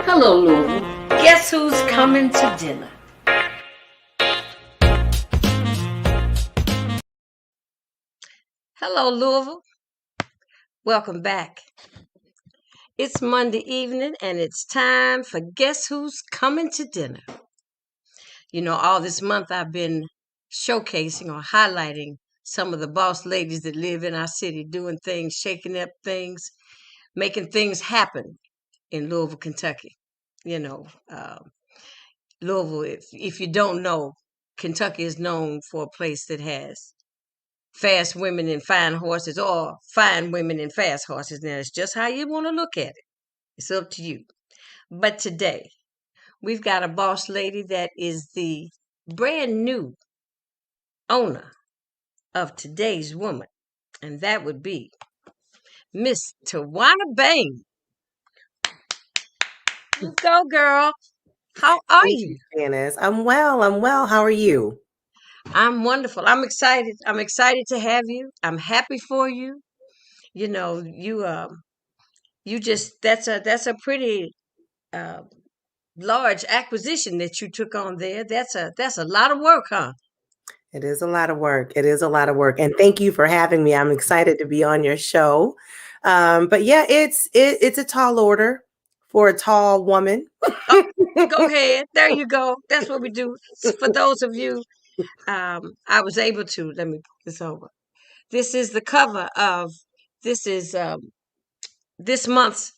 Hello, Louisville. Guess who's coming to dinner? Hello, Louisville. Welcome back. It's Monday evening, and it's time for Guess Who's Coming to Dinner. You know, all this month I've been showcasing or highlighting some of the boss ladies that live in our city, doing things, shaking up things, making things happen in Louisville, Kentucky. You know, Louisville, if you don't know, Kentucky is known for a place that has fast women and fine horses, or fine women and fast horses. Now, it's just how you want to look at it. It's up to you. But today, we've got a boss lady that is the brand new owner of today's woman, and that would be Miss Tawana Bain. You go, girl. How are Thank you? Janice. I'm well. How are you? I'm wonderful. I'm excited. I'm excited to have you. I'm happy for you. You know, you just that's a pretty uh, large acquisition that you took on there. That's a lot of work, huh? It is a lot of work. It is a lot of work. And thank you for having me. I'm excited to be on your show. But yeah, it's a tall order for a tall woman. Oh, go ahead. There you go. That's what we do. For those of you, I was able to let me put this over. This is the cover of this is this month's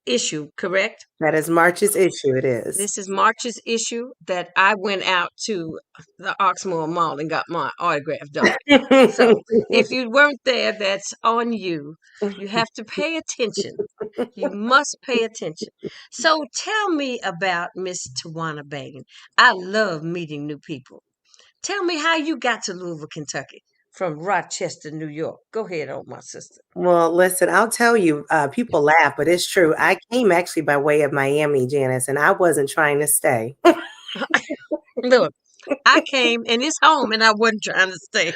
issue, correct? That is March's issue. It is. This is March's issue that I went out to the Oxmoor Mall and got my autograph done. So if you weren't there, that's on you. You have to pay attention. You must pay attention. So tell me about Miss Tawana Bain. I love meeting new people. Tell me how you got to Louisville, Kentucky from Rochester, New York. Go ahead, oh my sister. Well, listen, I'll tell you, people laugh, but it's true. I came actually by way of Miami, Janice, and I wasn't trying to stay. Look, I came and it's home and I wasn't trying to stay.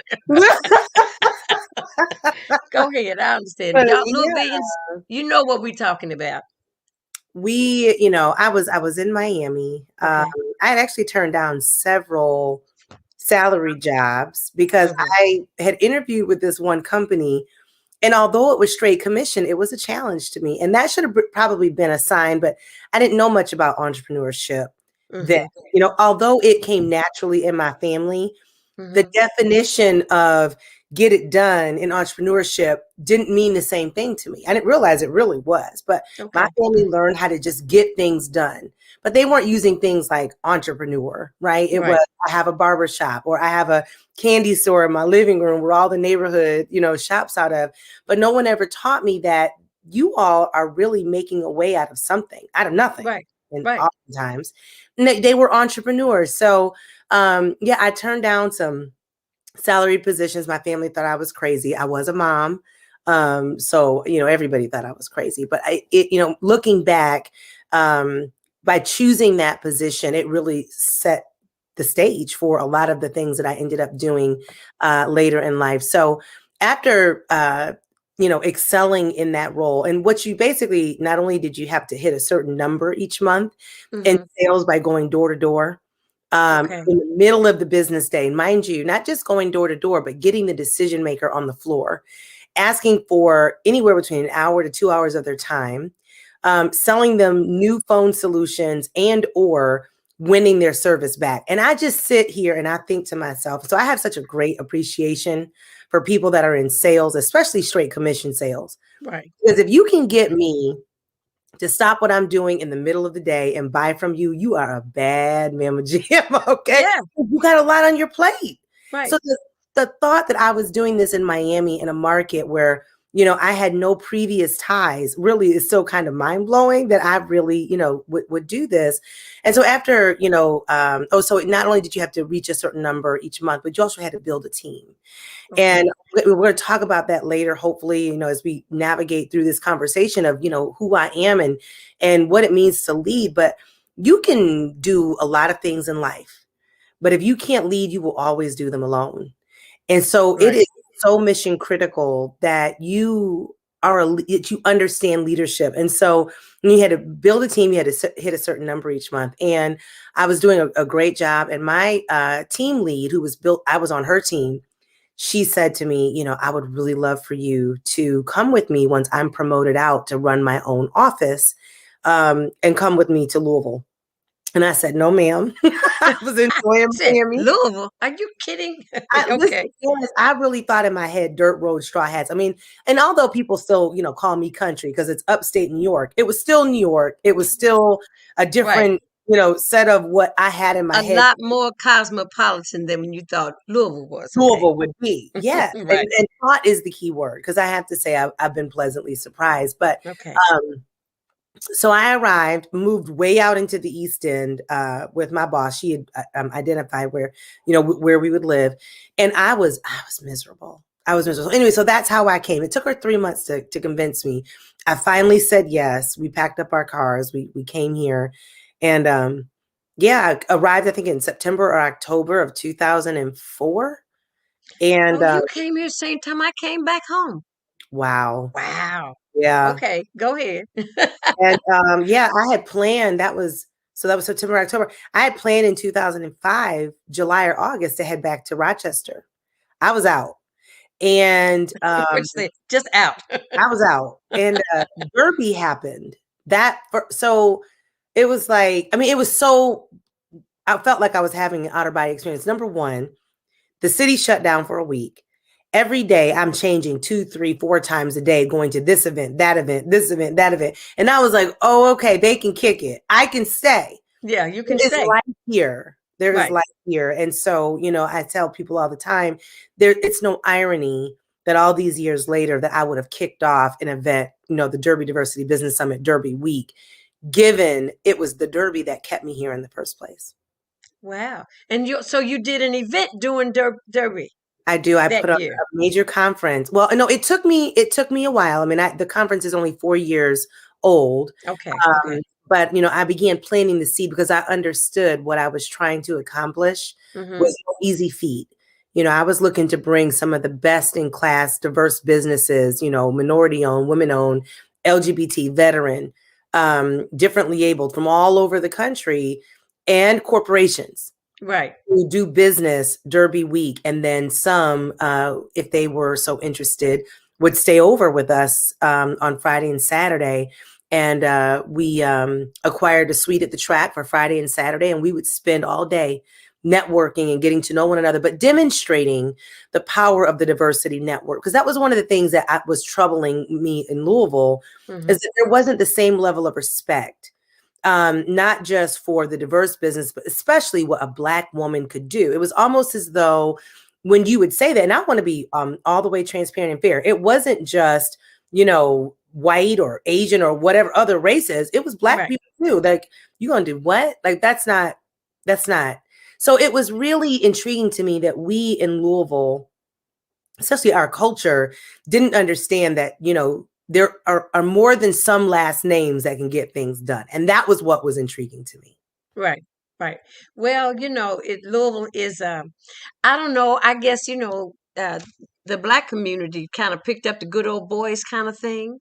Go ahead, I understand. Y'all Louisvillians, you know what we're talking about. I was in Miami. Okay. I had actually turned down several salary jobs because Mhm. I had interviewed with this one company, and although it was straight commission, it was a challenge to me, and that should have probably been a sign, but I didn't know much about entrepreneurship then. Mhm. Although it came naturally in my family, the Mhm. definition of get it done in entrepreneurship didn't mean the same thing to me. I didn't realize it really was, but my Okay. family learned how to just get things done. But they weren't using things like entrepreneur, right? It Right. was, I have a barber shop, or I have a candy store in my living room where all the neighborhood, shops out of. But no one ever taught me that you all are really making a way out of something, out of nothing. Right. And Right. oftentimes, and they were entrepreneurs. So yeah, I turned down some salaried positions. My family thought I was crazy. I was a mom. So, everybody thought I was crazy, but looking back, by choosing that position, it really set the stage for a lot of the things that I ended up doing later in life. So after, excelling in that role, and what you basically, not only did you have to hit a certain number each month in Mhm. sales by going door to door, Okay. in the middle of the business day, mind you, not just going door to door, but getting the decision maker on the floor, asking for anywhere between an hour to 2 hours of their time, selling them new phone solutions and or winning their service back. And I just sit here and I think to myself, so I have such a great appreciation for people that are in sales, especially straight commission sales. Right. Because if you can get me to stop what I'm doing in the middle of the day and buy from you, you are a bad mama jam, okay? Yeah. You got a lot on your plate. Right. So the thought that I was doing this in Miami in a market where, I had no previous ties really is still kind of mind blowing that I really, would do this. And so after, so not only did you have to reach a certain number each month, but you also had to build a team. Okay. And we're going to talk about that later, hopefully, as we navigate through this conversation of, who I am and what it means to lead. But you can do a lot of things in life, but if you can't lead, you will always do them alone. And so it Right. is so mission critical that you that you understand leadership. And so when you had to build a team, you had to hit a certain number each month. And I was doing a great job. And my team lead, who was built, I was on her team. She said to me, I would really love for you to come with me once I'm promoted out to run my own office, and come with me to Louisville. And I said, no, ma'am. I was enjoying Said Miami. Louisville. Are you kidding? Listen, Okay. yes, I really thought in my head dirt road straw hats. I mean, and although people still, call me country because it's upstate New York, it was still New York. It was still a Right. different, set of what I had in my A head lot more cosmopolitan than when you thought Louisville was. Okay. Louisville would be. Yes. And, Right. and thought is the key word, because I have to say I've been pleasantly surprised. But Okay. um, so I arrived, moved way out into the East End with my boss. She had identified where, where we would live, and I was miserable. I was miserable. Anyway, so that's how I came. It took her 3 months to convince me. I finally said yes. We packed up our cars. We came here, and yeah, I arrived, I think, in September or October of 2004. And Oh, you came here same time I came back home. wow, Wow. yeah. Okay, go ahead. And yeah, I had planned, that was September, October. I had planned in 2005, July or August, to head back to Rochester. I was out. And Which they just out. I was out. And Derby happened. So it was like, I mean, I felt like I was having an outer body experience. Number one, the city shut down for a week. Every day I'm changing 2, 3, 4 times a day, going to this event, that event, this event, that event. And I was like, oh, okay, they can kick it. I can stay. Yeah, you can There is stay. life here. There is Right. life here. And so, I tell people all the time, it's no irony that all these years later that I would have kicked off an event, the Derby Diversity Business Summit Derby Week, given it was the Derby that kept me here in the first place. Wow. And so you did an event doing Derby I do. I that put on year. a major conference. Well, no, it took me a while. I mean, the conference is only 4 years old. Okay. Okay. But I began planting the seed because I understood what I was trying to accomplish Mm-hmm. was no easy feat. I was looking to bring some of the best in class, diverse businesses, minority owned, women owned, LGBT, veteran, differently abled from all over the country, and corporations Right. who do business Derby week. And then some, if they were so interested, would stay over with us on Friday and Saturday. And we acquired a suite at the track for Friday and Saturday, and we would spend all day networking and getting to know one another, but demonstrating the power of the diversity network. Because that was one of the things that was troubling me in Louisville, Mm-hmm. is that there wasn't the same level of respect, not just for the diverse business, but especially what a Black woman could do. It was almost as though when you would say that, and I want to be all the way transparent and fair, it wasn't just, white or Asian or whatever other races. It was Black Right. people too. Like, you gonna do what? Like, that's not. So it was really intriguing to me that we in Louisville, especially our culture, didn't understand that, there are more than some last names that can get things done. And that was what was intriguing to me. Right. Right. Well, Louisville is, I don't know, I guess, the Black community kind of picked up the good old boys kind of thing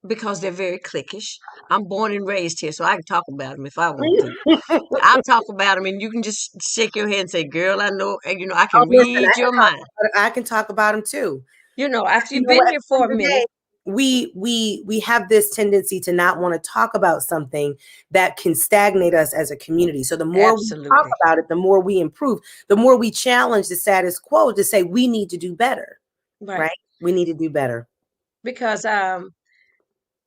because they're very cliquish. I'm born and raised here, so I can talk about them if I want to. I'll talk about them, and you can just shake your head and say, "Girl, I know," and I Oh, can listen, read your mind. I can talk about them too. After You you've know been what? At here the for end a of the minute. day, we have this tendency to not want to talk about something that can stagnate us as a community. So the more we talk Absolutely. about it, the more we improve, the more we challenge the status quo to say we need to do better, Right. right? We need to do better. Because I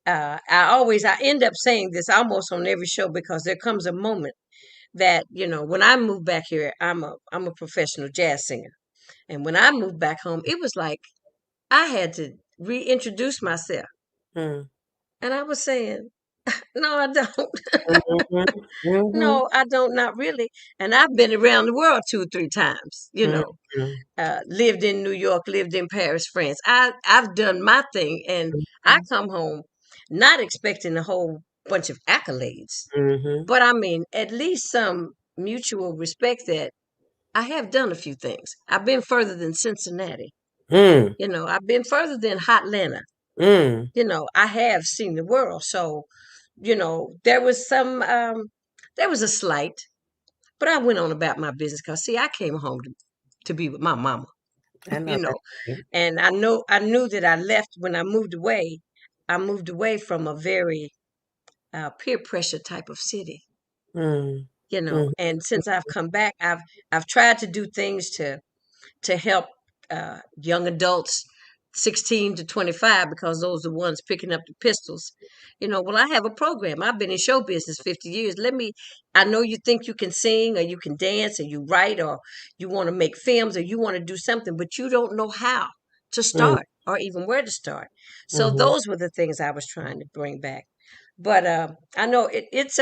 end up saying this almost on every show because there comes a moment that when I moved back here, I'm a professional jazz singer, and when I moved back home, it was like I had to reintroduce myself, Mm. and I was saying, "No, I don't. Mhm, mhm, No, I don't. Not really." And I've been around the world 2 or 3 times. mhm, Lived in New York, lived in Paris, France. I've done my thing, and I mhm, come home not expecting a whole bunch of accolades, mhm, but I mean at least some mutual respect that I have done a few things. I've been further than Cincinnati. mm, I've been further than Hotlanta. Mm. I have seen the world. So, there was there was a slight, but I went on about my business because, see, I came home to be with my mama, I you know know, that's right. and I knew that I left when I moved away. I moved away from a very peer pressure type of city, Mm. Mm. and since I've come back, I've tried to do things to help young adults 16 to 25 because those are the ones picking up the pistols. Well, I have a program. I've been in show business 50 years. I know you think you can sing or you can dance or you write or you want to make films or you want to do something, but you don't know how to Mm. start or even where to start. So Mhm. those were the things I was trying to bring back. But I know it's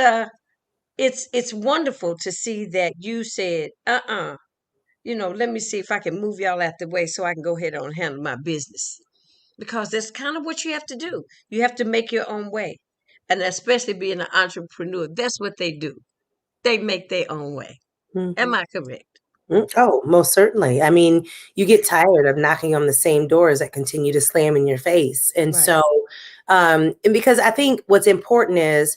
wonderful to see that you said, let me see if I can move y'all out the way so I can go ahead on and handle my business. Because that's kind of what you have to do. You have to make your own way. And especially being an entrepreneur, that's what they do. They make their own way. Am Mhm. I correct? Oh, most certainly. I mean, you get tired of knocking on the same doors that continue to slam in your face. And Right, so, and because I think what's important is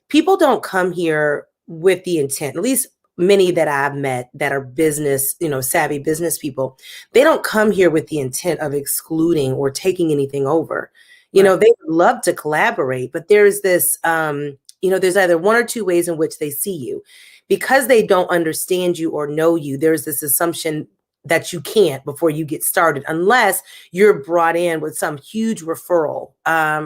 people don't come here with the intent, at least many that I've met that are business, savvy business people, they don't come here with the intent of excluding or taking anything over. right, They would love to collaborate, but there's this, there's either one or two ways in which they see you because they don't understand you or know you. There's this assumption that you can't before you get started unless you're brought in with some huge referral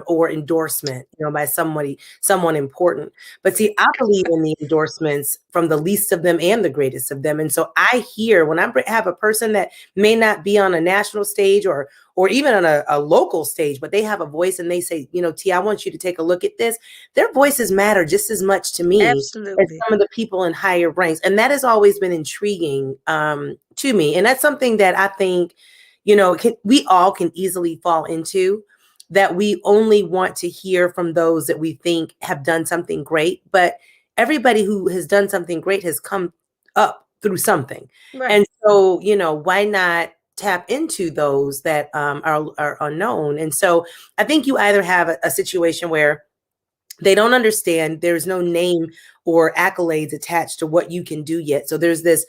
or endorsement by someone important. But see, I believe in the endorsements from the least of them and the greatest of them. And so I hear when I have a person that may not be on a national stage or even on a local stage, but they have a voice and they say, T, I want you to take a look at this. Their voices matter just as much to me as absolutely. some of the people in higher ranks. And that has always been intriguing to me. And that's something that I think, we all can easily fall into, that we only want to hear from those that we think have done something great. But everybody who has done something great has come up through something. Right, And so, why not tap into those that are unknown? And so I think you either have a situation where they don't understand there's no name or accolades attached to what you can do yet, so there's this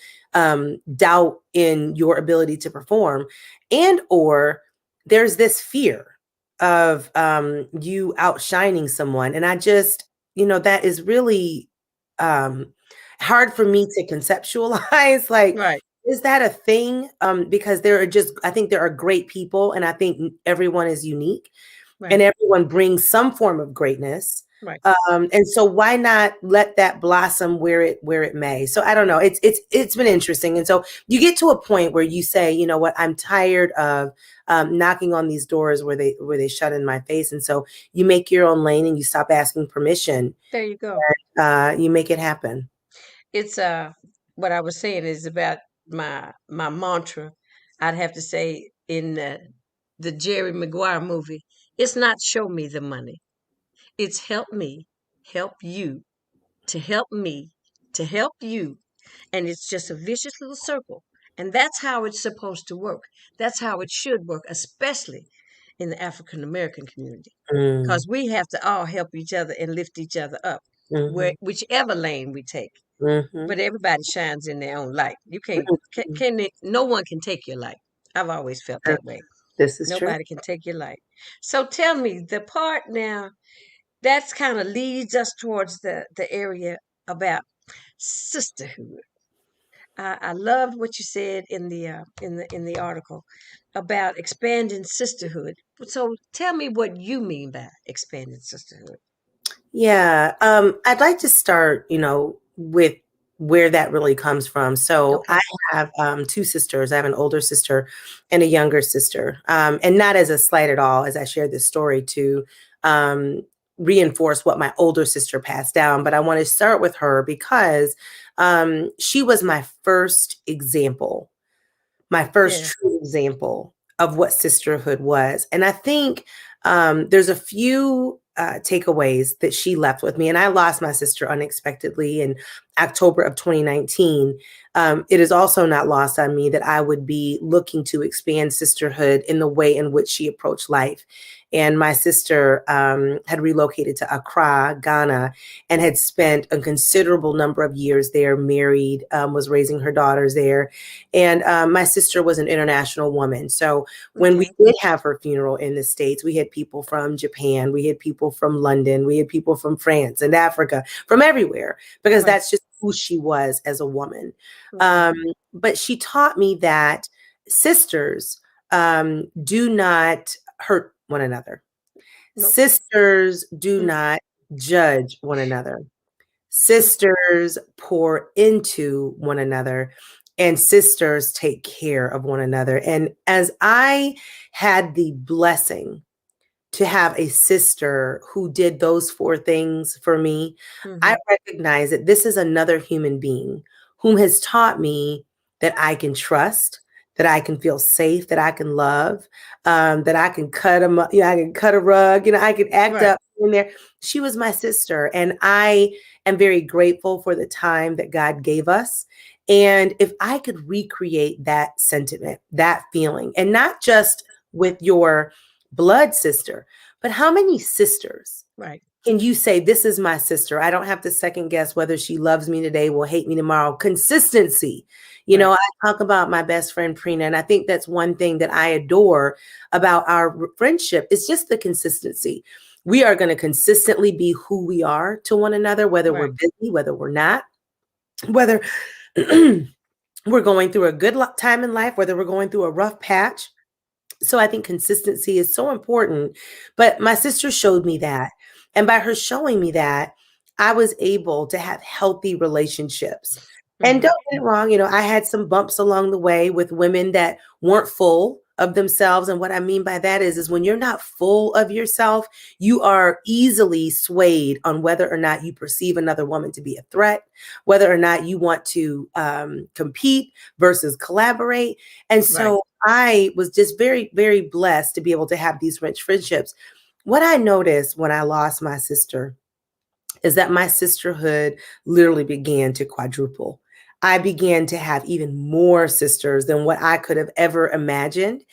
doubt in your ability to perform, and or there's this fear of you outshining someone. And I just, that is really um hard for me to conceptualize. Like, right, is that a thing? Because I think there are great people, and I think everyone is unique and right, everyone brings some form of greatness. right. And so why not let that blossom where it may? So I don't know. It's been interesting. And so you get to a point where you say, you know what, I'm tired of knocking on these doors where they shut in my face. And so you make your own lane and you stop asking permission. There you go. You make it happen. It's what I was saying is about my mantra. I'd have to say in the Jerry Maguire movie, it's not show me the money. It's help me help you to help me to help you. And it's just a vicious little circle. And that's how it's supposed to work. That's how it should work, especially in the African American community. Mm, Because we have to all help each other and lift each other up, mhm, whichever lane we take. mhm, But everybody shines in their own light. You can't, mhm. no one can take your light. I've always felt Uh, that way. This is true. Nobody can take your light. So tell me the part now that's kind of leads us towards the area about sisterhood. I loved what you said in the article about expanding sisterhood. So tell me what you mean by expanding sisterhood. Yeah, I'd like to start, with where that really comes from. So I Okay. have two sisters. I have an older sister and a younger sister, and not as a slight at all, as I share this story to um, reinforce what my older sister passed down. But I want to start with her because she was my first Yeah. true example of what sisterhood was. And I think there's a few takeaways that she left with me. And I lost my sister unexpectedly. And October of 2019, it is also not lost on me that I would be looking to expand sisterhood in the way in which she approached life. And my sister had relocated to Accra, Ghana, and had spent a considerable number of years there, married, was raising her daughters there. And my sister was an international woman. So when we Okay. did have her funeral in the States, we had people from Japan, we had people from London, we had people from France and Africa, from everywhere, because Right. that's just who she was as a woman. Okay. But she taught me that sisters do not hurt one another. Nope. Sisters do Mm, not judge one another. Sisters pour into one another, and sisters take care of one another. And as I had the blessing to have a sister who did those four things for me, I mm-hmm. recognize that this is another human being whom has taught me that I can trust, that I can feel safe, that I can love, that I can cut a, I can cut a rug, I can act Right. up in there. She was my sister, and I am very grateful for the time that God gave us. And if I could recreate that sentiment, that feeling, and not just with your blood sister, but how many sisters Right. can you say, this is my sister? I don't have to second guess whether she loves me today, will hate me tomorrow. Consistency. Right. I talk about my best friend, Prina, and I think that's one thing that I adore about our friendship is just the consistency. We are going to consistently be who we are to one another, whether we're Right. busy, whether we're not, whether we're going through a good time in life, whether we're going through a rough patch. So I think consistency is so important. But my sister showed me that. And by her showing me that, I was able to have healthy relationships. And Mm-hmm. don't get it wrong, I had some bumps along the way with women that weren't full of themselves. And what I mean by that is when you're not full of yourself, you are easily swayed on whether or not you perceive another woman to be a threat, whether or not you want to compete versus collaborate. And Right. so I was just very, very blessed to be able to have these rich friendships. What I noticed when I lost my sister is that my sisterhood literally began to quadruple. I began to have even more sisters than what I could have ever imagined.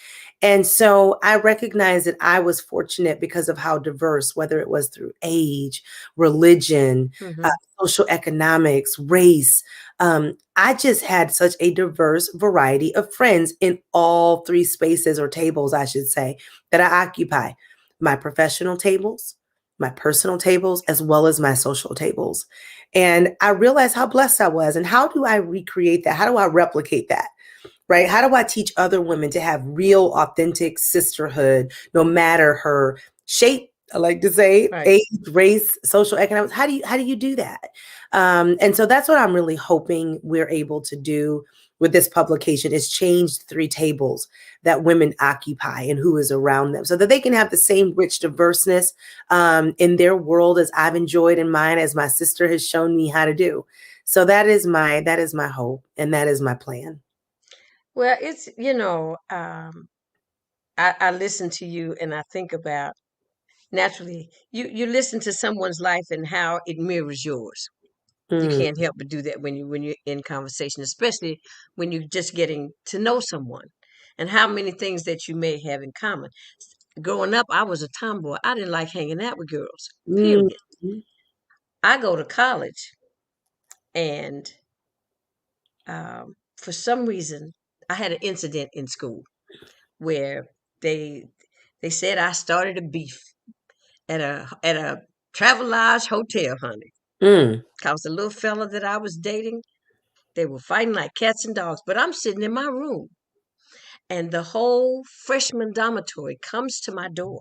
And so I recognized that I was fortunate because of how diverse, whether it was through age, religion, Mm-hmm. social economics, race. I just had such a diverse variety of friends in all three spaces or tables, I should say, that I occupy: my professional tables, my personal tables, as well as my social tables. And I realized how blessed I was. And how do I recreate that? How do I replicate that? Right? How do I teach other women to have real, authentic sisterhood, no matter her shape? I like to say Right. age, race, social economics. How do you do that? And so that's what I'm really hoping we're able to do with this publication is change the three tables that women occupy and who is around them, so that they can have the same rich diverseness in their world as I've enjoyed in mine, as my sister has shown me how to do. So that is my hope, and that is my plan. Well, it's, I listen to you and I think about naturally, you listen to someone's life and how it mirrors yours. You Mm, can't help but do that when you're in conversation, especially when you're just getting to know someone and how many things that you may have in common. Growing up, I was a tomboy. I didn't like hanging out with girls. mm, Period. I go to college and for some reason I had an incident in school where they they said I started a beef at a Travelodge hotel, honey. mm. Cause the little fella that I was dating, they were fighting like cats and dogs. But I'm sitting in my room, and the whole freshman dormitory comes to my door,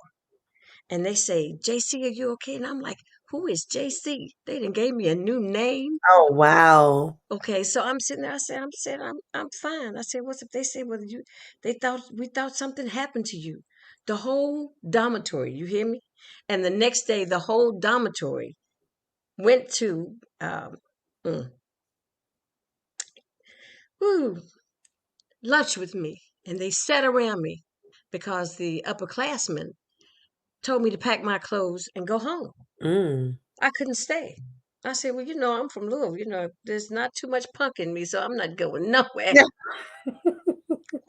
and they say, "JC, are you okay?" And I'm like, "Who is JC?" They done gave me a new name. Oh, wow. Okay, so I'm sitting there. I'm fine. I said, "What's up?" They said, "Well, we thought something happened to you." The whole dormitory, you hear me? And the next day, the whole dormitory went to mm, woo, lunch with me, and they sat around me because the upperclassmen told me to pack my clothes and go home. Mm, I couldn't stay. I said, well, I'm from Louisville. There's not too much punk in me, so I'm not going nowhere. Yeah.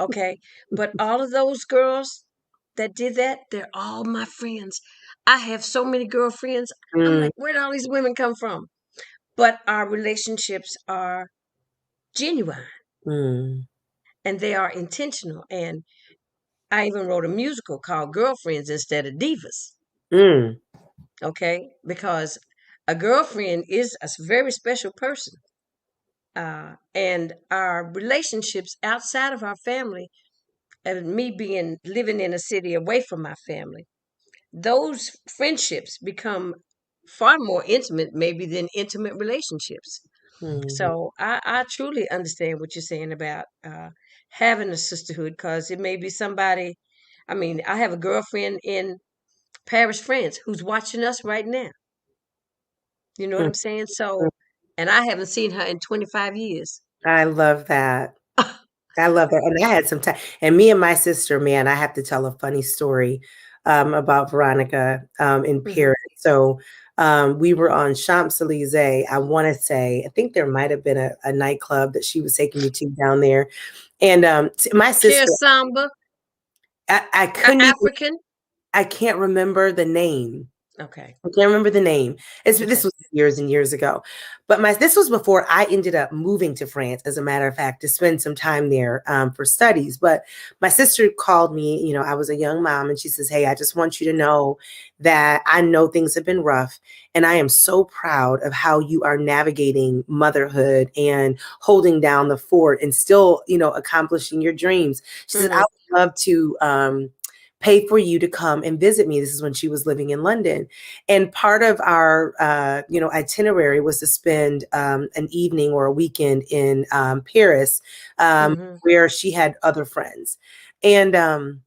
Okay. But all of those girls that did that, they're all my friends. I have so many girlfriends. I'm Mm, like, where'd all these women come from? But our relationships are genuine mm, and they are intentional. And I even wrote a musical called Girlfriends instead of Divas. mm, Okay. Because a girlfriend is a very special person. And our relationships outside of our family, and me being living in a city away from my family, those friendships become far more intimate, maybe, than intimate relationships. mm. So I truly understand what you're saying about having a sisterhood, because it may be somebody. I mean, I have a girlfriend in Paris, France, who's watching us right now. You know what Mm, I'm saying? mm. So, and I haven't seen her in 25 years. I love that. I love that. And I had some time. And me and my sister, man, I have to tell a funny story about Veronica in Hmm. Paris. So we were on Champs Elysees. I want to say, I think there might have been a nightclub that she was taking me to down there. And my Care sister, Samba, I couldn't even, African. I can't remember the name. Okay. I can't remember the name. This Okay. was years and years ago, but this was before I ended up moving to France. As a matter of fact, to spend some time there for studies. But my sister called me. I was a young mom, and she says, "Hey, I just want you to know that I know things have been rough, and I am so proud of how you are navigating motherhood and holding down the fort, and still, accomplishing your dreams." She said, "I Hmm. would love to." Pay for you to come and visit me. This is when she was living in London. And part of our, itinerary was to spend an evening or a weekend in Paris, Hmm. where she had other friends. And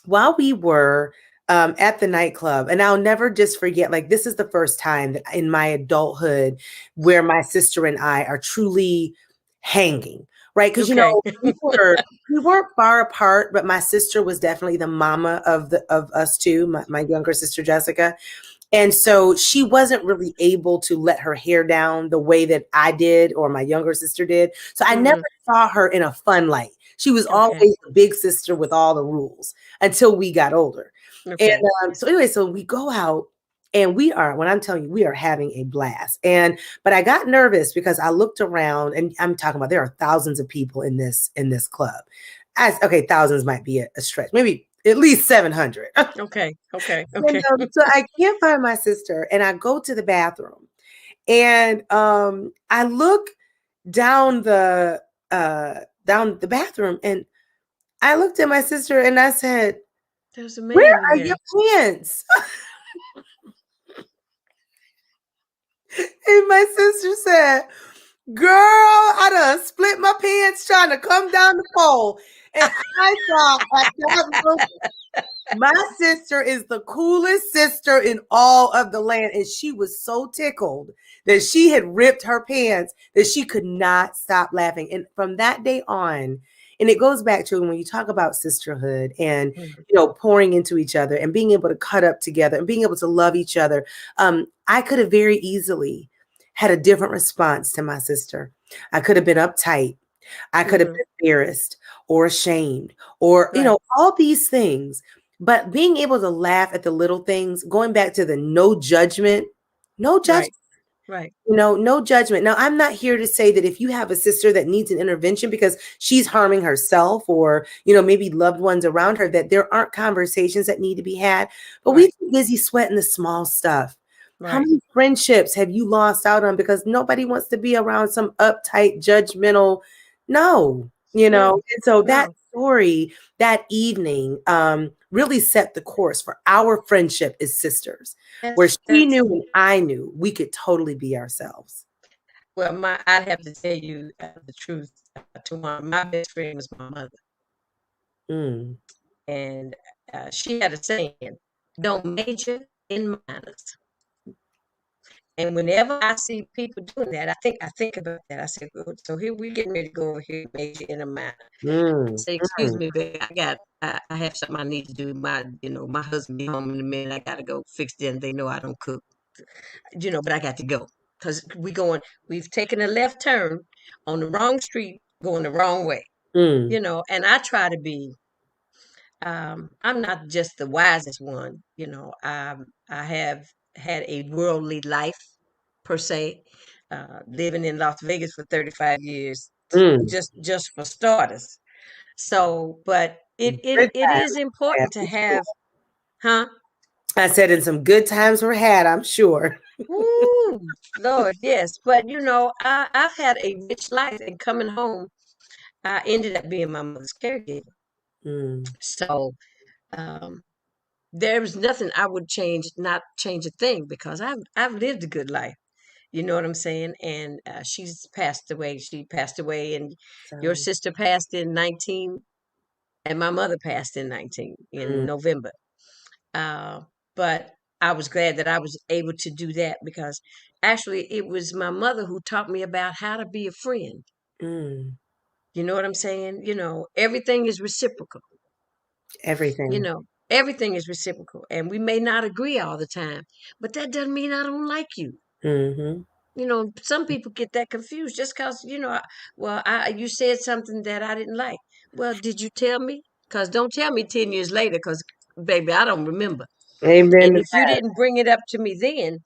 while we were at the nightclub, and I'll never just forget, like, this is the first time that in my adulthood where my sister and I are truly hanging, right? Because Okay. we weren't far apart, but my sister was definitely the mama of us two, my younger sister Jessica. And so she wasn't really able to let her hair down the way that I did or my younger sister did. So I never Hmm. saw her in a fun light. She was Okay. always the big sister with all the rules until we got older. And Okay. so anyway, so we go out and when I'm telling you, we are having a blast. But I got nervous because I looked around, and I'm talking about there are thousands of people in this club. Okay, thousands might be a stretch, maybe at least 700. Okay. Okay. And Okay. so I can't find my sister, and I go to the bathroom, and I look down the bathroom, and I looked at my sister, and I said, There's a "Where man in are your there. pants?" And my sister said, "Girl, I done split my pants trying to come down the pole." And I thought at that moment, my sister is the coolest sister in all of the land. And she was so tickled that she had ripped her pants that she could not stop laughing. And from that day on, and it goes back to when you talk about sisterhood and Mhm. pouring into each other and being able to cut up together and being able to love each other. I could have very easily had a different response to my sister. I could have been uptight. I could have Mhm. been embarrassed or ashamed or, Right. all these things. But being able to laugh at the little things, going back to the no judgment, no judgment, Right. Right. no judgment. Now, I'm not here to say that if you have a sister that needs an intervention because she's harming herself or, maybe loved ones around her, that there aren't conversations that need to be had. But we're Right. too busy sweating the small stuff. How Right. many friendships have you lost out on because nobody wants to be around some uptight, judgmental? No, No. And so that No. story, that evening, really set the course for our friendship as sisters, where she That's knew and I knew we could totally be ourselves. well, I'd have to tell you the truth. Tawana, my best friend was my mother, Mm, and she had a saying: "Don't major in minors." And whenever I see people doing that, I think about that. I say, "Oh, so here we getting ready to go over here and major in a minor." I mm, say, "Excuse mm. me, babe. I have something I need to do. My husband be home in a minute. I gotta go fix dinner. They know I don't cook, but I got to go." because we've taken a left turn on the wrong street, going the wrong way. Mm, And I try to be. I'm not just the wisest one. I have had a worldly life per se, living in Las Vegas for 35 years, mm. just for starters. So, but it Good it it is times were had, important to I'm sure. have, huh? I said, and some good times were had, I'm sure. Ooh, Lord, yes. But I've had a rich life, and coming home, I ended up being my mother's caregiver. Mm, So, um, there was nothing I would not change a thing, because I've lived a good life. You know what I'm saying? And she's passed away. She passed away, and your sorry. sister passed in 19, and my mother passed in 19 in Mm, November. Uh, but I was glad that I was able to do that, because actually it was my mother who taught me about how to be a friend. mm. You know what I'm saying? Everything is reciprocal. You Everything. know, everything is reciprocal, and we may not agree all the time, but that doesn't mean I don't like you. Mm-hmm. Some people get that confused just because, you said something that I didn't like. Well, did you tell me? Because don't tell me 10 years later, because, baby, I don't remember. Amen And to if you that. didn't bring it up to me then,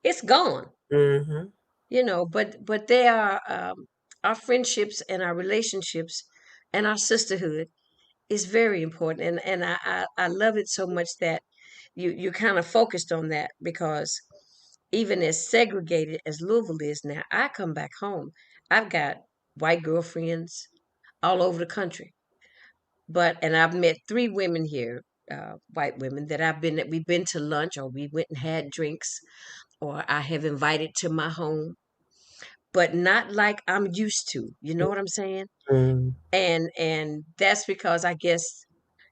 it's gone. Mm-hmm. But they are, our friendships and our relationships and our sisterhood is very important. And I love it so much that you kind of focused on that, because even as segregated as Louisville is now, I come back home. I've got white girlfriends all over the country. And I've met three women here, white women that we've been to lunch, or we went and had drinks, or I have invited to my home, but not like I'm used to. You know what I'm saying? Mm, And that's because I guess,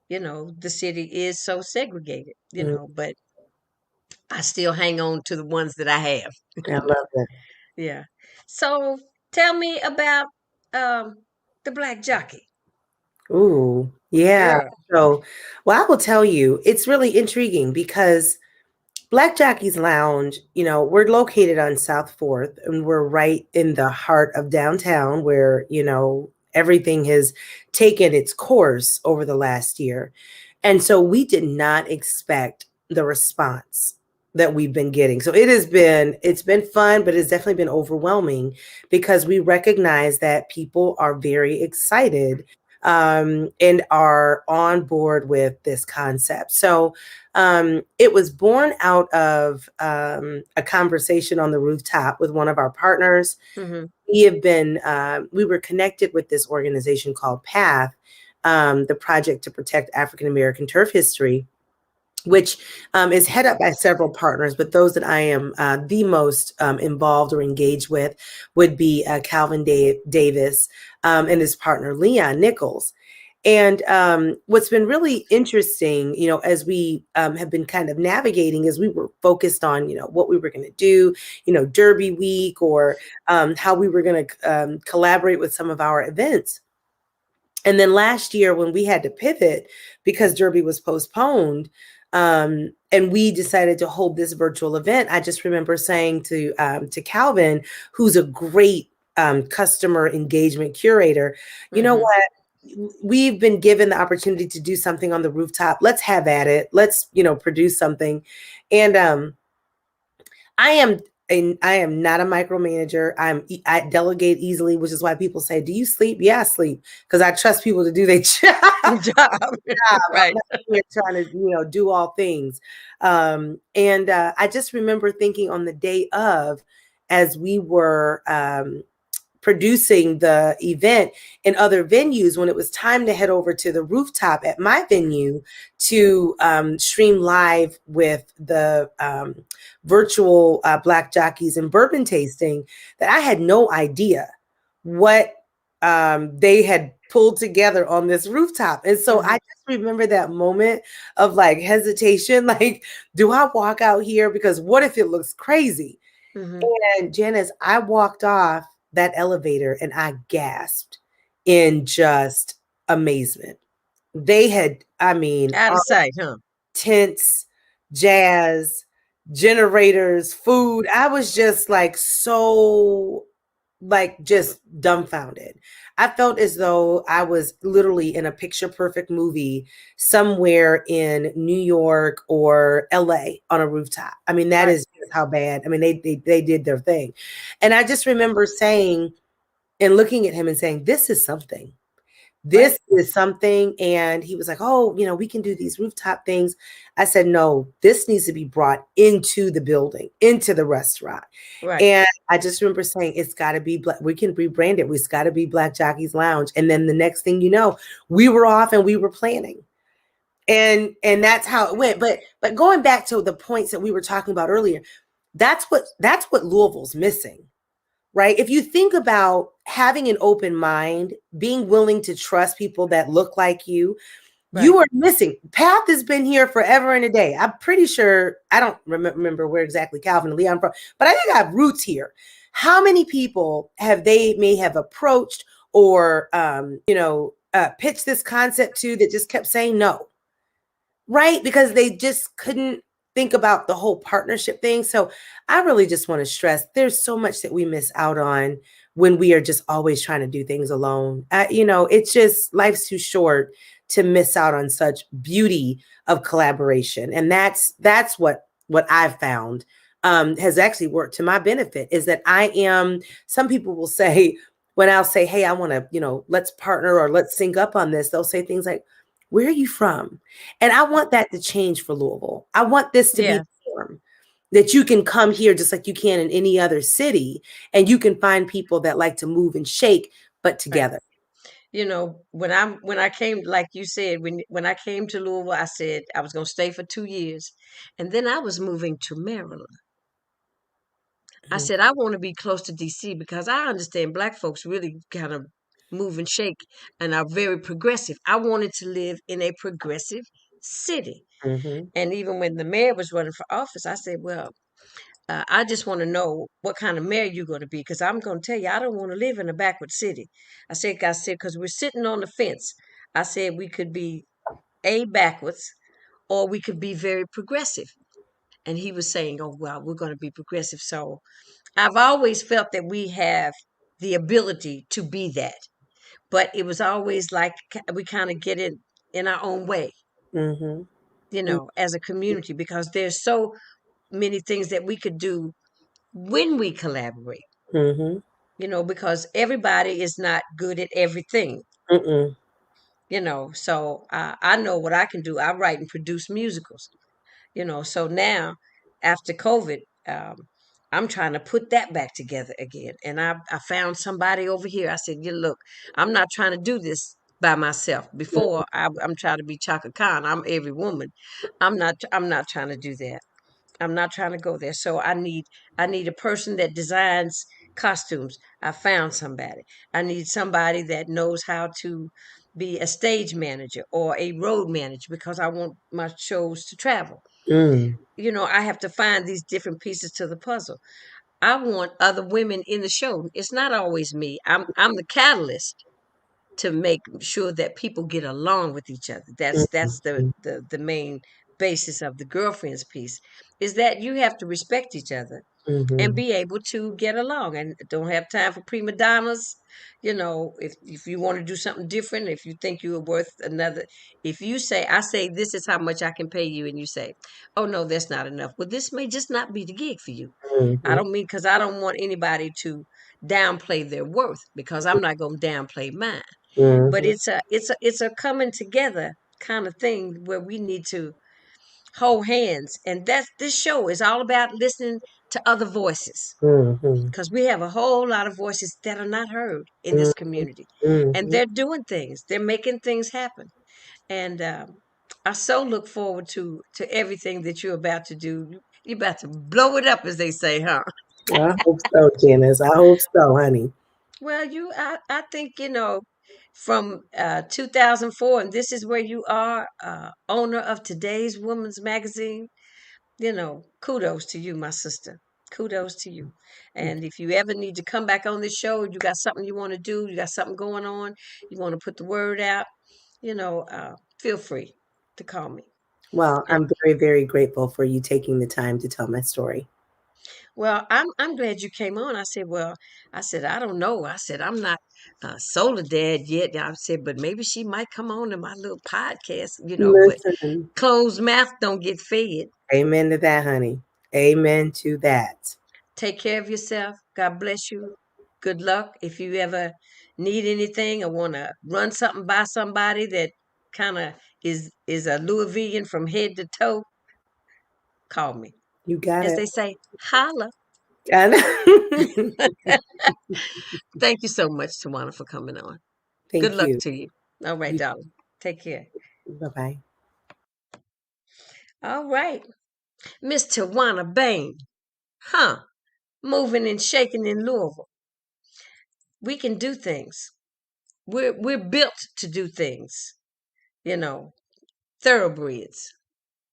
the city is so segregated, mm. but I still hang on to the ones that I have. I love it. Yeah. So tell me about the Black Jockey. Ooh, yeah. Girl. So, well, I will tell you, it's really intriguing because Black Jockey's Lounge, we're located on South 4th and we're right in the heart of downtown where, everything has taken its course over the last year. And so we did not expect the response that we've been getting. So it's been fun, but it's definitely been overwhelming because we recognize that people are very excited and are on board with this concept. So it was born out of a conversation on the rooftop with one of our partners. Mm-hmm. We were connected with this organization called PATH, the Project to Protect African American Turf History, which is head up by several partners, but those that I am the most involved or engaged with would be Calvin Davis and his partner Leon Nichols. And what's been really interesting, as we have been kind of navigating, is we were focused on, what we were going to do, Derby Week, or how we were going to collaborate with some of our events. And then last year, when we had to pivot because Derby was postponed, and we decided to hold this virtual event, I just remember saying to Calvin, who's a great customer engagement curator, you know Mm-hmm. what? We've been given the opportunity to do something on the rooftop. Let's have at it. Let's, produce something. And I am I am not a micromanager. I delegate easily, which is why people say, "Do you sleep?" Yeah, I sleep because I trust people to do their job. Job. I'm Right. not here trying to, do all things. And I just remember thinking on the day of, as we were producing the event in other venues, when it was time to head over to the rooftop at my venue to stream live with the virtual Black Jockeys and bourbon tasting, that I had no idea what they had pulled together on this rooftop. And so I Mm-hmm. just remember that moment of like hesitation, like, do I walk out here? Because what if it looks crazy? Mm-hmm. And Janice, I walked off that elevator and I gasped in just amazement. They had, I mean, Out of sight, huh? tents, jazz, generators, food. I was just like so like just dumbfounded. I felt as though I was literally in a picture perfect movie somewhere in New York or LA on a rooftop. I mean, that Right, is just how bad. I mean, they did their thing. And I just remember saying and looking at him and saying, "This is something. right, This is something." And he was like, "Oh, we can do these rooftop things." I said, "No, this needs to be brought into the building, into the restaurant." right, And I just remember saying, "It's got to be black. We can rebrand it. It's got to be Black Jockey's Lounge." And then the next thing you know, we were off and we were planning. And that's how it went. But going back to the points that we were talking about earlier, that's what Louisville's missing, right? If you think about having an open mind, being willing to trust people that look like you right. are missing. Path has been here forever and a day. I'm pretty sure, I don't remember where exactly Calvin and Leon from, but I think I have roots here. How many people have they may have approached or, pitched this concept to that just kept saying no? Right? Because they just couldn't think about the whole partnership thing. So I really just want to stress there's so much that we miss out on when we are just always trying to do things alone. It's just life's too short to miss out on such beauty of collaboration. And that's what I've found has actually worked to my benefit is that I am, some people will say, when I'll say, "Hey, I want to, let's partner or let's sync up on this," they'll say things like, "Where are you from?" And I want that to change for Louisville. I want this to be Yeah, the norm that you can come here just like you can in any other city and you can find people that like to move and shake, but right. together. When I came, like you said, when I came to Louisville, I said I was gonna stay for 2 years, and then I was moving to Maryland. I Mhm, said I want to be close to DC because I understand black folks really kind of move and shake and are very progressive. I wanted to live in a progressive city. mhm, And even when the mayor was running for office, I said, well, I just want to know what kind of mayor you're going to be because I'm going to tell you, I don't want to live in a backward city. I said, because we're sitting on the fence. I said we could be a backwards or we could be very progressive. And he was saying, oh, well, we're going to be progressive. So I've always felt that we have the ability to be that, but it was always like we kind of get it in our own way, mhm, as a community, because there's so many things that we could do when we collaborate, mhm, because everybody is not good at everything, mm, so I know what I can do. I write and produce musicals. So now after COVID, I'm trying to put that back together again. And I found somebody over here. I said, yeah, look, I'm not trying to do this by myself. Before I'm trying to be Chaka Khan. I'm every woman. I'm not trying to do that. I'm not trying to go there. So I need a person that designs costumes. I found somebody. I need somebody that knows how to be a stage manager or a road manager because I want my shows to travel. mm, I have to find these different pieces to the puzzle. I want other women in the show. It's not always me. I'm the catalyst to make sure that people get along with each other. That's the mm, the, the main basis of the girlfriends piece is that you have to respect each other and mhm, be able to get along and don't have time for prima donnas. If you want to do something different, if you think you are worth another, if you say, I say, this is how much I can pay you, and you say, oh, no, that's not enough. Well, this may just not be the gig for you. I mhm, don't mean, because I don't want anybody to downplay their worth because I'm not going to downplay mine. But mhm, it's a coming together kind of thing where we need to hold hands. And this show is all about listening to other voices mhm, because we have a whole lot of voices that are not heard in this mhm, community, and mhm. they're doing things, they're making things happen. And I so look forward to everything that you're about to do. You're about to blow it up, as they say, huh? I hope so, Janice. I hope so, honey. Well, I think, from 2004, and this is where you are, owner of today's Woman's Magazine. Kudos to you, my sister. Kudos to you. And if you ever need to come back on this show, you got something you want to do, you got something going on, you want to put the word out, feel free to call me. Well, And I'm very, very grateful for you taking the time to tell my story. well, I'm glad you came on. I said, well, I said I don't know. I said I'm not solar dad yet. I said, but maybe she might come on to my little podcast, But Listen, closed mouth don't get fed. amen to that, honey. Amen to that. Take care of yourself. God bless you. Good luck. If you ever need anything or want to run something by somebody that kind of is a Louisvillian from head to toe, call me. You got As it. they say, holla. And Thank you so much, Tawana, for coming on. Good thank luck you. to you. All right, You darling. Take care. Bye bye. All right. Miss Tawana Bain. Huh. Moving and shaking in Louisville. We can do things. We're built to do things. You know, thoroughbreds.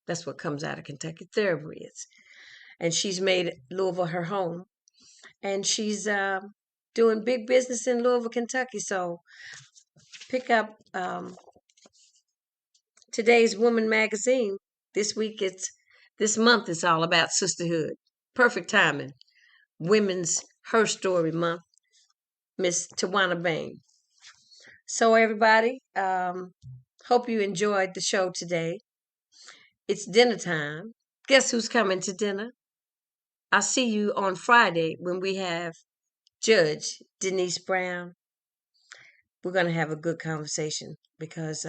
That's what comes out of Kentucky, thoroughbreds. And she's made Louisville her home. And she's doing big business in Louisville, Kentucky. So pick up today's Woman magazine. This month it's all about sisterhood. Perfect timing. Women's Her Story Month. Miss Tawana Bain. So everybody, hope you enjoyed the show today. It's dinner time. Guess who's coming to dinner? I'll see you on Friday when we have Judge Denise Brown. We're going to have a good conversation because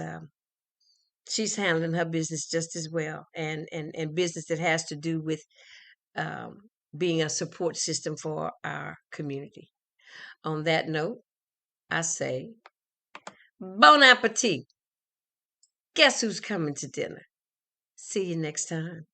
she's handling her business just as well, and business that has to do with um, being a support system for our community. On that note, I say, bon appetit. Guess who's coming to dinner? See you next time.